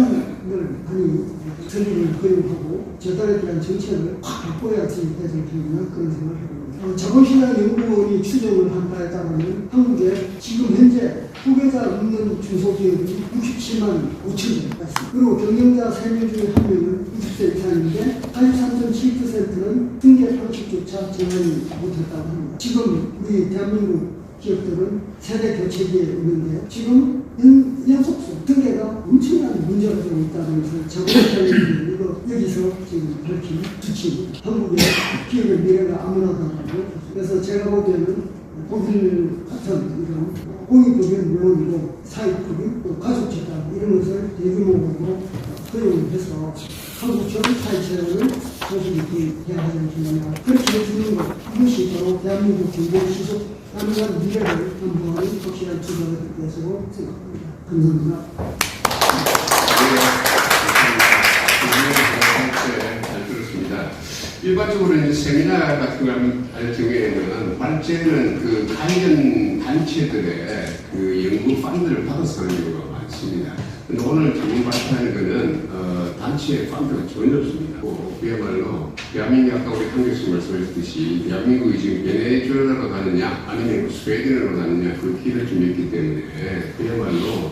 많이 설립을 허용하고 재단에 대한 정책을 확 바꿔야지 되지 않겠나 그런 생각을 해봅니다. 자본시장 연구원이 추정을 한 바에 따르면 한국에 지금 현재 후계자 없는 중소기업이 67만 5천 개 있습니다. 그리고 경영자 3명 중에 1명은 60세 이상인데 83.7%는 등재 방식조차 정하지 못했다고 합니다. 지금 우리 대한민국 기업들은 세대 교체기에 있는데 지금 연속성 등계가 엄청난 문제가 되고 있다면서 자본시장이 이거 여기서 지금 밝힌 주치 한국의 기업의 미래가 아무나다라고 그래서 제가 보기에는 독일 같은 이런 공익법인 물론이고 사익법인 또 가족재단 이런 것을 대규모로 허용을 해서 한국처럼 사회체를 조직이 해야 하는 중요합니다. 그렇게 해주는 것 이것이 바로 대한민국 경제 지속 가능한 미래를 한번 확실한 투자가 될 것으로 생각합니다. 감사합니다. 잘 들었습니다. 일반적으로 이제 세미나 같은 걸 할 경우에는 발제는 그 관련 단체들의 그 연구 펀드를 받아서 하는 경우가 많습니다. 근데 오늘 전문 발표하는 거는 단체의 펀드가 전혀 없습니다. 그야말로 대한민국 아까 우리 한 교수님 말씀하셨듯이 대한민국이 지금 베네수엘라로 가느냐 아니면 스웨덴으로 가느냐 그 길을 좀 있기 때문에 그야말로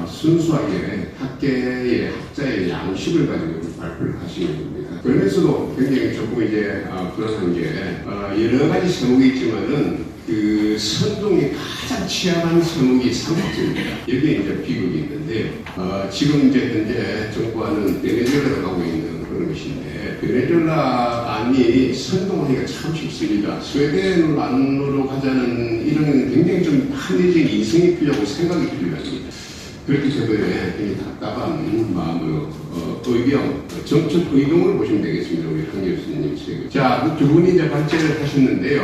순수하게 학계의 학자의 양식을 가지고 발표를 하시는 겁니다. 그러면서도 굉장히 조금 이제 불안한 게 여러 가지 제목이 있지만은 그 선동이 가장 취약한 제목이 삼국지입니다. 여기에 이제 비극이 있는데요. 지금 이제 현재 정부와는 베네수엘라로 가고 있는 그런 것인데 베네수엘라 안이 선동하기가 참 쉽습니다. 스웨덴 안으로 가자는 이런 굉장히 좀 합리적인 이성이 필요하고 생각이 필요합니다. 그렇기 때문에 이 답답한 마음으로 의경, 정책 의경을 보시면 되겠습니다. 우리 한 교수님. 자, 두 분이 이제 발제를 하셨는데요.